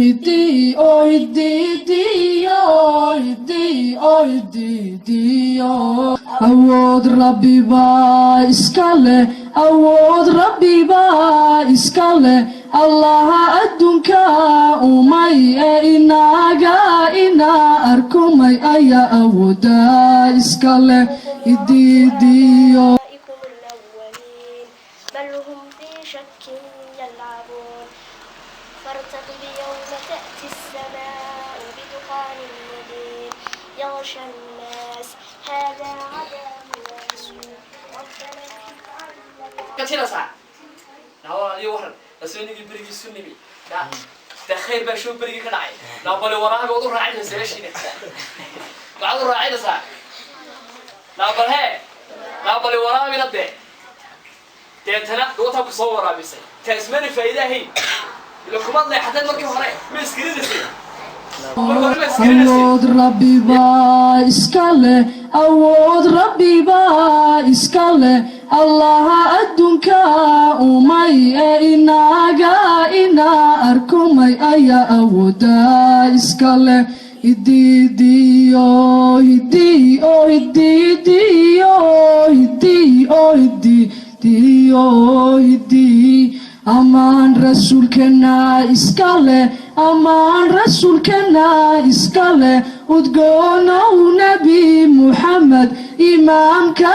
hiddi oo hiddi oo hiddi oo hiddi oo awood rabbi baa iska leh awood rabbi baa iska leh allaha adduunka umay ee inaga ina arkumay ayaa awoodaa iska leh hiddi oo بل هم في شك يلعبون فارتقب يوم تأتي السماء بدخان مبين يغشى الناس هذا عذاب أليم ربنا كثير ساعة لا يوهر أسوني بريء سني بي ده خير بشوف بريء كناعي لا بل وراء قدر راعي سيرشينه قدر راعي ساعة لا بل هي لا بل وراء من الده تنا دوتها بصورة بس تسمعني فايدة هي لكم الله حتى مركب هراء مسكين نسي awood rabbi baa iska leh awood rabbi baa iska leh allaha adduunka umay ee inaga ina arkumay ayaa awoodaa iska leh hiddi oo hiddi oo hiddi oo hiddi oo hiddi oo hiddi amaan rasuulkana iska leh amaan rasuulkana iska leh udgoonow nebi muxamed imaamka